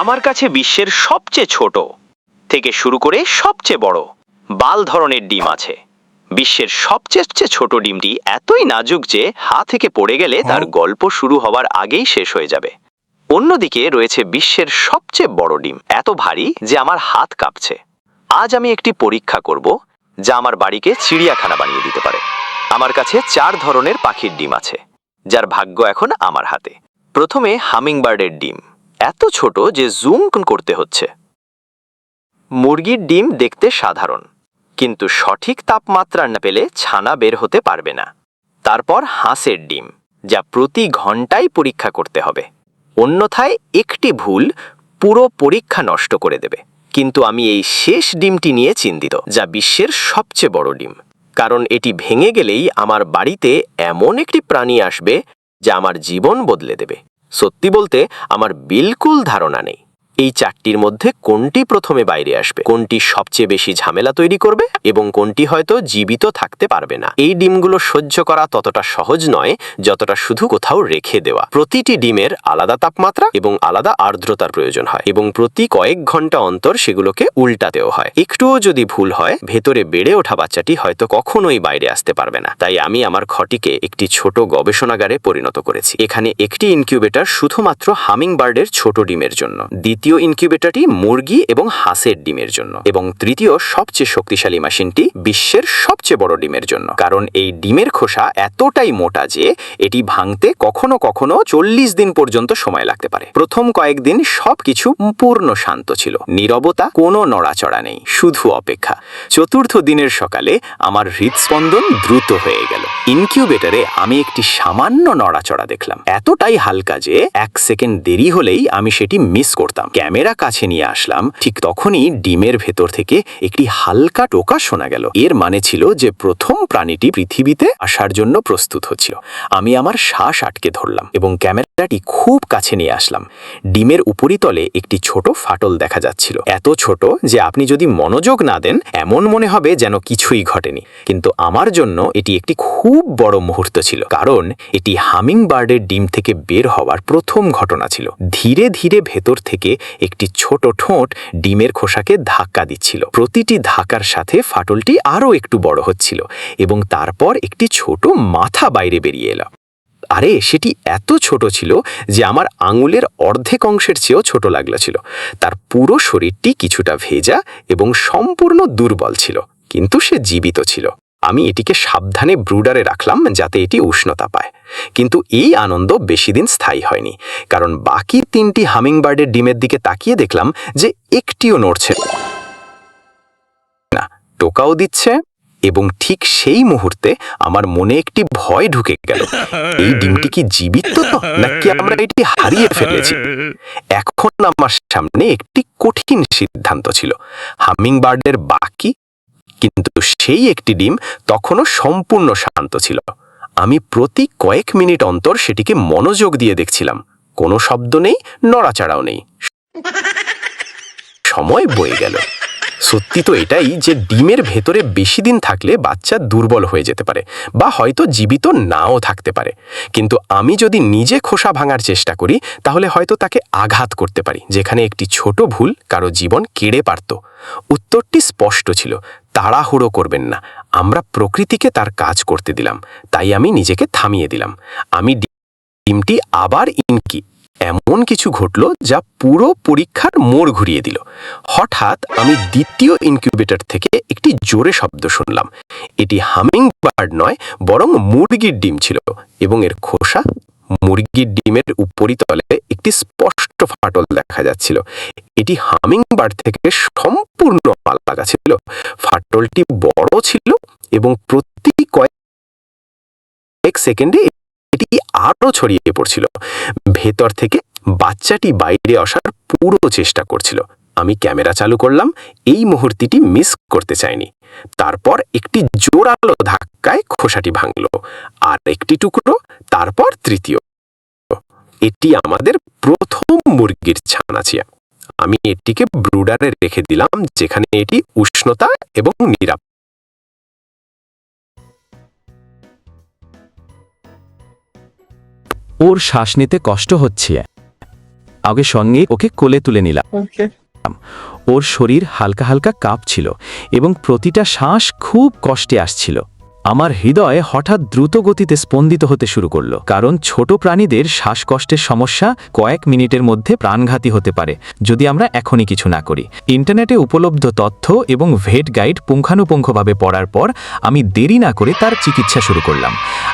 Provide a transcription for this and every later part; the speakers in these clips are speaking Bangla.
আমার কাছে বিশ্বের সবচেয়ে ছোট থেকে শুরু করে সবচেয়ে বড় বাল ধরনের ডিম আছে। বিশ্বের সবচেয়ে ছোট ডিমটি এতই নাজুক যে হাত থেকে পড়ে গেলে তার গল্প শুরু হওয়ার আগেই শেষ হয়ে যাবে। অন্যদিকে রয়েছে বিশ্বের সবচেয়ে বড় ডিম, এত ভারী যে আমার হাত কাঁপছে। আজ আমি একটি পরীক্ষা করব যা আমার বাড়িকে চিড়িয়াখানা বানিয়ে দিতে পারে। আমার কাছে 4 ধরনের পাখির ডিম আছে, যার ভাগ্য এখন আমার হাতে। প্রথমে হামিংবার্ডের ডিম, এত ছোট যে জুম করতে হচ্ছে। মুরগির ডিম দেখতে সাধারণ, কিন্তু সঠিক তাপমাত্রা না পেলে ছানা বের হতে পারবে না। তারপর হাঁসের ডিম, যা প্রতি ঘন্টায় পরীক্ষা করতে হবে, অন্যথায় একটি ভুল পুরো পরীক্ষা নষ্ট করে দেবে। কিন্তু আমি এই শেষ ডিমটি নিয়ে চিন্তিত, যা বিশ্বের সবচেয়ে বড় ডিম, কারণ এটি ভেঙে গেলেই আমার বাড়িতে এমন একটি প্রাণী আসবে যা আমার জীবন বদলে দেবে। সত্যি বলতে আমার বিলকুল ধারণা নেই এই 4টির মধ্যে কোনটি প্রথমে বাইরে আসবে, কোনটি সবচেয়ে বেশি ঝামেলা তৈরি করবে এবং কোনটি হয়তো জীবিত থাকতে পারবে না। এই ডিমগুলো সহ্য করা ততটা সহজ নয় যতটা শুধু কোথাও রেখে দেওয়া। প্রতিটি ডিমের আলাদা তাপমাত্রা এবং আলাদা আর্দ্রতার প্রয়োজন হয়, এবং প্রতি কয়েক ঘন্টা অন্তর সেগুলোকে উল্টাতেও হয়। একটুও যদি ভুল হয়, ভেতরে বেড়ে ওঠা বাচ্চাটি হয়তো কখনোই বাইরে আসতে পারবে না। তাই আমি আমার ঘরটিকে একটি ছোট গবেষণাগারে পরিণত করেছি। এখানে একটি ইনকিউবেটর শুধুমাত্র হামিংবার্ডের ছোট ডিমের জন্য, দ্বিতীয় ইনকিউবেটরটি মুরগি এবং হাঁসের ডিমের জন্য, এবং তৃতীয় সবচেয়ে শক্তিশালী মেশিনটি বিশ্বের সবচেয়ে বড় ডিমের জন্য। কারণ এই ডিমের খোসা এতটাই মোটা যে এটি ভাঙতে কখনো কখনো 40 দিন পর্যন্ত সময় লাগতে পারে। প্রথম কয়েকদিন সবকিছু পূর্ণ শান্ত ছিল, নীরবতা, কোনো নড়াচড়া নেই, শুধু অপেক্ষা। চতুর্থ দিনের সকালে আমার হৃদস্পন্দন দ্রুত হয়ে গেল। ইনকিউবেটরে আমি একটি সামান্য নড়াচড়া দেখলাম, এতটাই হালকা যে 1 সেকেন্ড দেরি হলেই আমি সেটি মিস করতাম। ক্যামেরা কাছে নিয়ে আসলাম, ঠিক তখনই ডিমের ভেতর থেকে একটি হালকা টোকা শোনা গেল। এর মানে ছিল যে প্রথম প্রাণীটি পৃথিবীতে আসার জন্য প্রস্তুত হচ্ছিল। আমি আমার শ্বাস আটকে ধরলাম এবং ক্যামেরাটি খুব কাছে নিয়ে আসলাম। ডিমের উপরিতলে একটি ছোট ফাটল দেখা যাচ্ছিল, এত ছোট যে আপনি যদি মনোযোগ না দেন এমন মনে হবে যেন কিছুই ঘটেনি। কিন্তু আমার জন্য এটি একটি খুব বড় মুহূর্ত ছিল, কারণ এটি হামিংবার্ডের ডিম থেকে বের হওয়ার প্রথম ঘটনা ছিল। ধীরে ধীরে ভেতর থেকে একটি ছোট ঠোঁট ডিমের খোসাকে ধাক্কা দিচ্ছিল। প্রতিটি ধাক্কার সাথে ফাটলটি আরও একটু বড় হচ্ছিল এবং তারপর একটি ছোট মাথা বাইরে বেরিয়ে এলো। আরে সেটি এত ছোট ছিল যে আমার আঙুলের অর্ধেক অংশের চেয়েও ছোট লাগছিল। তার পুরো শরীরটি কিছুটা ভেজা এবং সম্পূর্ণ দুর্বল ছিল, কিন্তু সে জীবিত ছিল। আমি এটিকে সাবধানে ব্রুডারে রাখলাম যাতে এটি উষ্ণতা পায়। কিন্তু এই আনন্দ বেশি দিন স্থায়ী হয়নি, কারণ বাকি 3টি হামিংবার্ডের ডিমের দিকে তাকিয়ে দেখলাম যে একটিও নড়ছে না, টোকাও দিচ্ছে। এবং ঠিক সেই মুহূর্তে আমার মনে একটি ভয় ঢুকে গেল। এই ডিমটি কি জীবিত নাকি আমরা এটি হারিয়ে ফেলেছি? এখন আমার সামনে একটি কঠিন সিদ্ধান্ত ছিল, হামিংবার্ডের বাকি, কিন্তু সেই একটি ডিম তখনও সম্পূর্ণ শান্ত ছিল। আমি প্রতি কয়েক মিনিট অন্তর সেটিকে মনোযোগ দিয়ে দেখছিলাম। কোনো শব্দ নেই, নড়াচড়াও নেই। সময় বয়ে গেল। সত্যি তো এটাই যে ডিমের ভেতরে বেশি দিন থাকলে বাচ্চা দুর্বল হয়ে যেতে পারে বা হয়তো জীবিত নাও থাকতে পারে। কিন্তু আমি যদি নিজে খোসা ভাঙার চেষ্টা করি তাহলে হয়তো তাকে আঘাত করতে পারি, যেখানে একটি ছোট ভুল কারো জীবন কেড়ে পারত। উত্তরটি স্পষ্ট ছিল, তাড়াহুড়ো করবেন না, আমরা প্রকৃতিকে তার কাজ করতে দিলাম। তাই আমি নিজেকে থামিয়ে দিলাম। আমি ডিমটি আবার এমন কিছু ঘটল যা পুরো পরীক্ষার মোড় ঘুরিয়ে দিল। হঠাৎ আমি দ্বিতীয় ইনকিউবেটর থেকে একটি জোরে শব্দ শুনলাম। এটি হামিংবার্ড নয়, বরং মুরগির ডিম ছিল, এবং এর খোসা, মুরগির ডিমের উপরিতলে একটি স্পষ্ট ফাটল দেখা যাচ্ছিল। এটি হামিংবার্ড থেকে সম্পূর্ণ আলাদা ছিল। ফাটলটি বড় ছিল এবং প্রতি কয়েক সেকেন্ডে এটি আরও ছড়িয়ে পড়ছিল। ভেতর থেকে বাচ্চাটি বাইরে আসার পুরো চেষ্টা করছিল। আমি ক্যামেরা চালু করলাম, এই মুহূর্তটি মিস করতে চাইনি। তারপর একটি জোরালো ধাক্কায় খোসাটি ভাঙল, আর একটি টুকরো, তারপর তৃতীয়। এটি আমাদের প্রথম মুরগির ছানাচিয়া। আমি এটিকে ব্রুডারে রেখে দিলাম, যেখানে এটি উষ্ণতা এবং নিরাপদ। ওর শ্বাস নিতে কষ্ট হচ্ছে। আগে সঙ্গে ওকে কোলে তুলে নিলাম। ওর শরীর হালকা হালকা কাঁপছিল এবং প্রতিটা শ্বাস খুব কষ্টে আসছিল। আমার হৃদয় হঠাৎ দ্রুত গতিতে স্পন্দিত হতে শুরু করলো, কারণ ছোট প্রাণীদের শ্বাসকষ্টের সমস্যা কয়েক মিনিটের মধ্যে প্রাণঘাতী হতে পারে যদি আমরা এখনই কিছু না করি। ইন্টারনেটে উপলব্ধ তথ্য এবং ভেট গাইড পুঙ্খানুপুঙ্খভাবে পড়ার পর আমি দেরি না করে তার চিকিৎসা শুরু করলাম।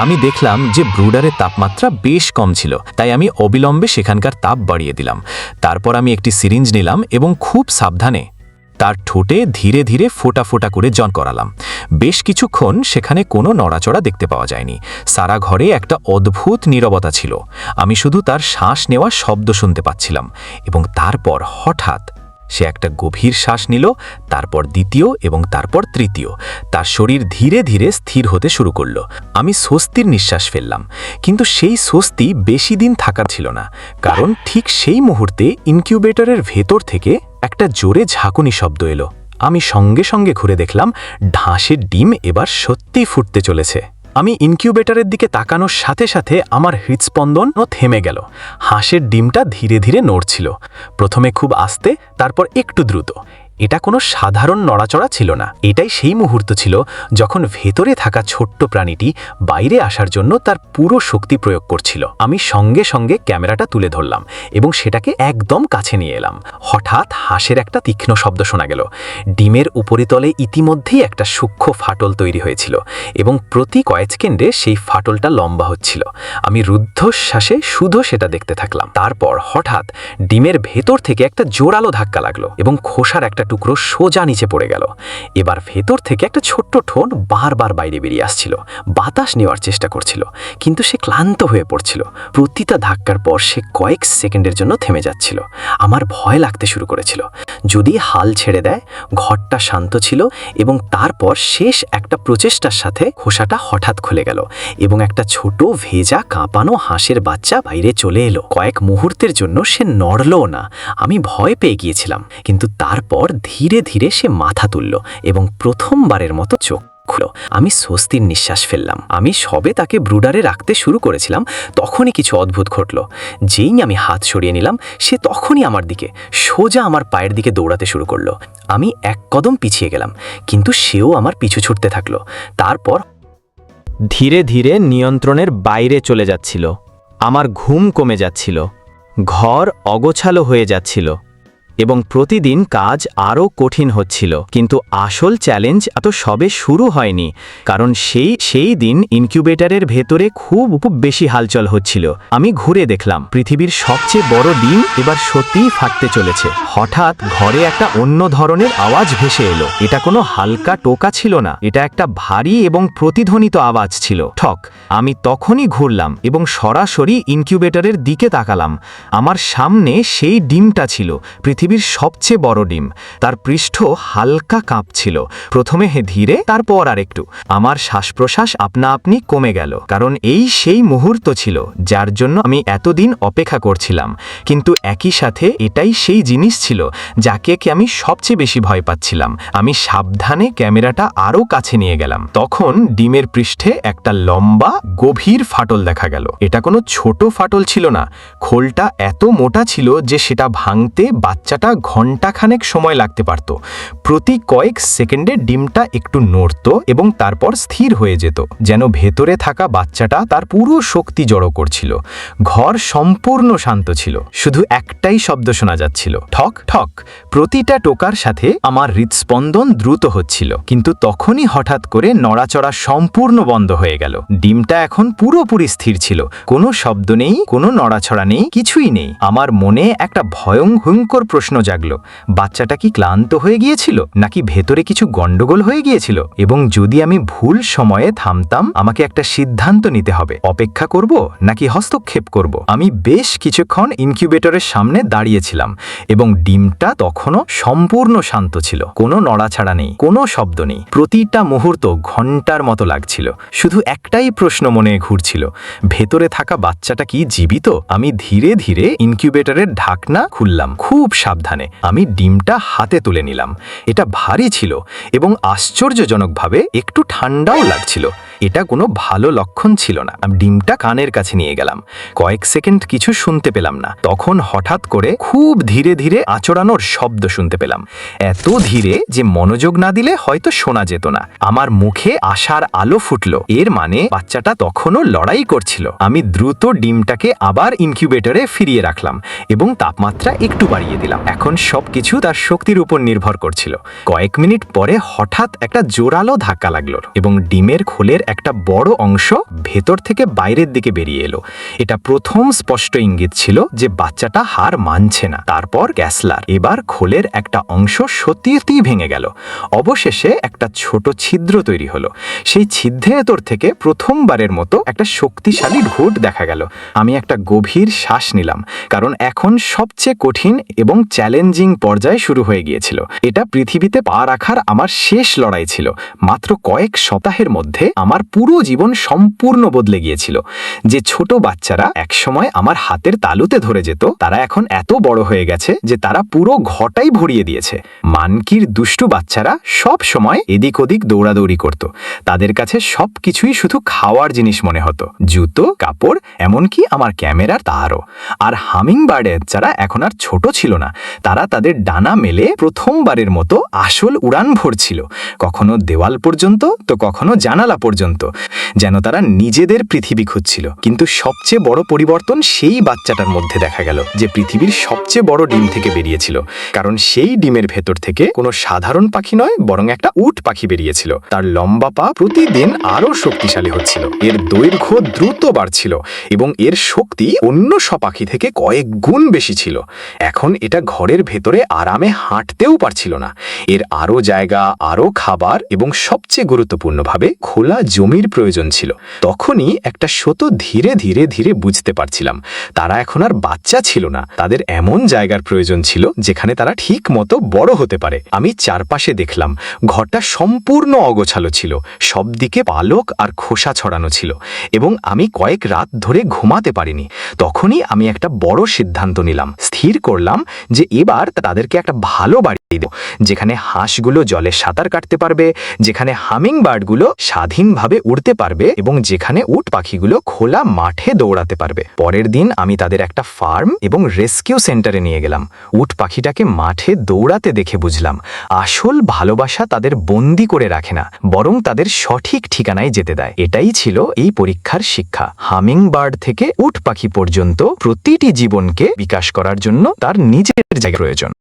আমি দেখলাম যে ব্রুডারের তাপমাত্রা বেশ কম ছিল, তাই আমি অবিলম্বে সেখানকার তাপ বাড়িয়ে দিলাম। তারপর আমি একটি সিরিঞ্জ নিলাম এবং খুব সাবধানে তার ঠোঁটে ধীরে ধীরে ফোঁটা ফোঁটা করে জন করালাম। বেশ কিছুক্ষণ সেখানে কোনো নড়াচড়া দেখতে পাওয়া যায়নি। সারা ঘরে একটা অদ্ভুত নীরবতা ছিল। আমি শুধু তার শ্বাস নেওয়ার শব্দ শুনতে পাচ্ছিলাম এবং তারপর হঠাৎ সে একটা গভীর শ্বাস নিল, তারপর দ্বিতীয় এবং তারপর তৃতীয়। তার শরীর ধীরে ধীরে স্থির হতে শুরু করল। আমি স্বস্তির নিঃশ্বাস ফেললাম, কিন্তু সেই স্বস্তি বেশি দিন থাকার ছিল না, কারণ ঠিক সেই মুহূর্তে ইনকিউবেটরের ভেতর থেকে একটা জোরে ঝাঁকুনি শব্দ এলো। আমি সঙ্গে সঙ্গে ঘুরে দেখলাম ঢাঁসের ডিম এবার সত্যিই ফুটতে চলেছে। আমি ইনকিউবেটরের দিকে তাকানোর সাথে সাথে আমার হৃৎস্পন্দনও থেমে গেল। হাঁসের ডিমটা ধীরে ধীরে নড়ছিল, প্রথমে খুব আস্তে, তারপর একটু দ্রুত। এটা কোনো সাধারণ নড়াচড়া ছিল না। এটাই সেই মুহূর্ত ছিল যখন ভেতরে থাকা ছোট্ট প্রাণীটি বাইরে আসার জন্য তার পুরো শক্তি প্রয়োগ করছিল। আমি সঙ্গে সঙ্গে ক্যামেরাটা তুলে ধরলাম এবং সেটাকে একদম কাছে নিয়ে এলাম। হঠাৎ হাঁসের একটা তীক্ষ্ণ শব্দ শোনা গেল। ডিমের উপরিতলে ইতিমধ্যেই একটা সূক্ষ্ম ফাটল তৈরি হয়েছিল এবং প্রতি কয়েক সেকেন্ডে সেই ফাটলটা লম্বা হচ্ছিল। আমি রুদ্ধশ্বাসে শুধু সেটা দেখতে থাকলাম। তারপর হঠাৎ ডিমের ভেতর থেকে একটা জোরালো ধাক্কা লাগলো এবং খোসার একটা টুকরো সোজা নিচে পড়ে গেল। এবার ভেতর থেকে একটা ছোট্ট ঠোঁট বারবার বাইরে বেরিয়ে আসছিল, বাতাস নেওয়ার চেষ্টা করছিল, কিন্তু সে ক্লান্ত হয়ে পড়ছিল। প্রতিটা ধাক্কার পর সে কয়েক সেকেন্ডের জন্য থেমে যাচ্ছিল। আমার ভয় লাগতে শুরু করেছিল। যদি হাল ছেড়ে দেয়। ঘরটা শান্ত ছিল এবং তারপর শেষ একটা প্রচেষ্টার সাথে খোসাটা হঠাৎ খুলে গেল এবং একটা ছোট ভেজা কাঁপানো হাঁসের বাচ্চা বাইরে চলে এলো। কয়েক মুহূর্তের জন্য সে নড়লও না। আমি ভয় পেয়ে গিয়েছিলাম, কিন্তু তারপর ধীরে ধীরে সে মাথা তুলল এবং প্রথমবারের মতো চোখ খুলো। আমি স্বস্তির নিঃশ্বাস ফেললাম। আমি সবে তাকে ব্রুডারে রাখতে শুরু করেছিলাম, তখনই কিছু অদ্ভুত ঘটল। যেই আমি হাত সরিয়ে নিলাম, সে তখনই আমার দিকে সোজা আমার পায়ের দিকে দৌড়াতে শুরু করলো। আমি এক কদম পিছিয়ে গেলাম, কিন্তু সেও আমার পিছু ছুটতে থাকলো। তারপর ধীরে ধীরে নিয়ন্ত্রণের বাইরে চলে যাচ্ছিল। আমার ঘুম কমে যাচ্ছিল, ঘর অগোছালো হয়ে যাচ্ছিল এবং প্রতিদিন কাজ আরও কঠিন হচ্ছিল। কিন্তু আসল চ্যালেঞ্জ এত সবে শুরু হয়নি, কারণ সেই দিন ইনকিউবেটরের ভেতরে খুব বেশি হালচল হচ্ছিল। আমি ঘুরে দেখলাম পৃথিবীর সবচেয়ে বড় ডিম এবার সত্যিই ফাটতে চলেছে। হঠাৎ ঘরে একটা অন্য ধরনের আওয়াজ ভেসে এলো। এটা কোনো হালকা টোকা ছিল না, এটা একটা ভারী এবং প্রতিধ্বনিত আওয়াজ ছিল। ঠক। আমি তখনই ঘুরলাম এবং সরাসরি ইনকিউবেটরের দিকে তাকালাম। আমার সামনে সেই ডিমটা ছিল, পৃথিবীর সবচেয়ে বড় ডিম। তার পৃষ্ঠ হালকা কাঁপছিল, প্রথমে ধীরে, তারপর আরেকটু। আমার শ্বাস প্রশ্বাস আপনা আপনি কমে গেল, কারণ এই সেই মুহূর্ত ছিল যার জন্য আমি এতদিন অপেক্ষা করছিলাম। কিন্তু একই সাথে এটাই সেই জিনিস ছিল যাকে আমি সবচেয়ে বেশি ভয় পাচ্ছিলাম। আমি সাবধানে ক্যামেরাটা আরও কাছে নিয়ে গেলাম। তখন ডিমের পৃষ্ঠে একটা লম্বা গভীর ফাটল দেখা গেল। এটা কোনো ছোট ফাটল ছিল না, খোলটা এত মোটা ছিল যে সেটা ভাঙতে বাচ্চাটা ঘণ্টাখানেক সময় লাগতে পারত। প্রতি কয়েক সেকেন্ডে ডিমটা একটু নড়ত এবং তারপর স্থির হয়ে যেত, যেন ভেতরে থাকা বাচ্চাটা তার পুরো শক্তি জড়ো করছিল। ঘর সম্পূর্ণ শান্ত ছিল, শুধু একটাই শব্দ শোনা যাচ্ছিল, ঠক ঠক। প্রতিটা টোকার সাথে আমার হৃৎস্পন্দন দ্রুত হচ্ছিল। কিন্তু তখনই হঠাৎ করে নড়াচড়া সম্পূর্ণ বন্ধ হয়ে গেল। ডিমটা এখন পুরোপুরি স্থির ছিল, কোনো শব্দ নেই, কোনো নড়াচড়া নেই, কিছুই নেই। আমার মনে একটা ভয়ঙ্কর প্রশ্ন জাগলো, বাচ্চাটা কি ক্লান্ত হয়ে গিয়েছিল, নাকি ভেতরে কিছু গন্ডগোল হয়ে গিয়েছিল? এবং যদি আমি ভুল সময়ে থামতাম, আমাকে একটা সিদ্ধান্ত নিতে হবে, অপেক্ষা করব নাকি হস্তক্ষেপ করব। আমি বেশ কিছুক্ষণ ইনকিউবেটরের সামনে দাঁড়িয়েছিলাম এবং ডিমটা তখনও সম্পূর্ণ শান্ত ছিল, কোনো নড়াছাড়া নেই, কোনো শব্দ নেই। প্রতিটা মুহূর্ত ঘন্টার মতো লাগছিল। শুধু একটাই প্রশ্ন মনে ঘুরছিল, ভেতরে থাকা বাচ্চাটা কি জীবিত? আমি ধীরে ধীরে ইনকিউবেটরের ঢাকনা খুললাম, খুব সাবধানে। আমি ডিমটা হাতে তুলে নিলাম। এটা ভারী ছিল এবং আশ্চর্যজনকভাবে একটু ঠান্ডাও লাগছিল। এটা কোনো ভালো লক্ষণ ছিল না। আমি ডিমটা কানের কাছে নিয়ে গেলাম। কয়েক সেকেন্ড কিছু শুনতে পেলাম না। তখন হঠাৎ করে খুব ধীরে ধীরে আঁচড়ানোর শব্দ শুনতে পেলাম, এত ধীরে যে মনোযোগ না দিলে হয়তো শোনা যেত না। আমার মুখে আশার আলো ফুটলো, এর মানে বাচ্চাটা তখনও লড়াই করছিল। আমি দ্রুত ডিমটাকে আবার ইনকিউবেটরে ফিরিয়ে রাখলাম এবং তাপমাত্রা একটু বাড়িয়ে দিলাম। এখন সবকিছু তার শক্তির উপর নির্ভর করছিল। কয়েক মিনিট পরে হঠাৎ একটা জোরালো ধাক্কা লাগলো এবং ডিমের খোলের একটা বড় অংশ ভেতর থেকে বাইরের দিকে বেরিয়ে এলো। এটা প্রথম স্পষ্ট ইঙ্গিত ছিল যে বাচ্চাটা হার মানছে না। তারপর গ্যাসলার, এবার খোলের একটা অংশ সত্যিই ভেঙে গেল। অবশেষে একটা ছোট ছিদ্র তৈরি হলো। সেই ছিদ্রের ভেতর থেকে প্রথমবারের মতো একটা শক্তিশালী ঢোঁট দেখা গেল। আমি একটা গভীর শ্বাস নিলাম, কারণ এখন সবচেয়ে কঠিন এবং চ্যালেঞ্জিং পর্যায় শুরু হয়ে গিয়েছিল। এটা পৃথিবীতে পা রাখার আমার শেষ লড়াই ছিল। মাত্র কয়েক সপ্তাহের মধ্যে আমার পুরো জীবন সম্পূর্ণ বদলে গিয়েছিল। যে ছোট বাচ্চারা একসময় আমার হাতের তালুতে ধরে যেত, তারা এখন এত বড় হয়ে গেছে যে তারা পুরো ঘরটাই ভরিয়ে দিয়েছে। মানকির দুষ্টু বাচ্চারা সব সময় এদিক ওদিক দৌড়াদৌড়ি করত। তাদের কাছে সবকিছুই শুধু খাওয়ার জিনিস মনে হতো, জুতো, কাপড়, এমনকি আমার ক্যামেরার তারও। আর হামিং বার্ডের যারা এখন আর ছোট ছিল না, তারা তাদের ডানা মেলে প্রথমবারের মতো আসল উড়ান ভরছিল, কখনো দেওয়াল পর্যন্ত তো কখনো জানালা পর্যন্ত, যেন তারা নিজেদের পৃথিবী খুঁজছিল। কিন্তু সবচেয়ে বড় পরিবর্তন সেই বাচ্চাটার মধ্যে দেখা গেল, যে পৃথিবীর সবচেয়ে বড় ডিম থেকে বেরিয়েছিল। কারণ সেই ডিমের ভেতর থেকে কোনো সাধারণ পাখি নয়, বরং একটা উট পাখি বেরিয়েছিল। তার লম্বা পা প্রতিদিন আরো শক্তিশালী হচ্ছিল, এর দৈর্ঘ্য দ্রুত বাড়ছিল এবং এর শক্তি অন্য সব পাখি থেকে কয়েক গুণ বেশি ছিল। এখন এটা ঘরের ভেতরে আরামে হাঁটতেও পারছিল না। এর আরো জায়গা, আরো খাবার এবং সবচেয়ে গুরুত্বপূর্ণভাবে খোলা জমির প্রয়োজন ছিল। তখনই একটা সত্য ধীরে ধীরে ধীরে বুঝতে পারছিলাম, তারা এখন আর বাচ্চা ছিল না, তাদের এমন জায়গার প্রয়োজন ছিল যেখানে তারা ঠিক মতো বড় হতে পারে। আমি চারপাশে দেখলাম, ঘরটা সম্পূর্ণ অগোছালো ছিল, সব দিকে পালক আর খোসা ছড়ানো ছিল এবং আমি কয়েক রাত ধরে ঘুমাতে পারিনি। তখনই আমি একটা বড় সিদ্ধান্ত নিলাম। স্থির করলাম যে এবার তাদেরকে একটা ভালো বাড়ি দেব, যেখানে হাঁসগুলো জলে সাঁতার কাটতে পারবে, যেখানে হামিং বার্ডগুলো স্বাধীনভাবে উড়তে পারবে এবং যেখানে উট পাখিগুলো খোলা মাঠে দৌড়াতে পারবে। পরের দিন আমি তাদের একটা ফার্ম এবং রেস্কিউ সেন্টারে নিয়ে গেলাম। উট পাখিটাকে মাঠে দৌড়াতে দেখে বুঝলাম, আসল ভালোবাসা তাদের বন্দি করে রাখে না, বরং তাদের সঠিক ঠিকানায় যেতে দেয়। এটাই ছিল এই পরীক্ষার শিক্ষা। হামিং বার্ড থেকে উট পাখি পর্যন্ত প্রতিটি জীবনকে বিকাশ করার জন্য তার নিজের জায়গা প্রয়োজন।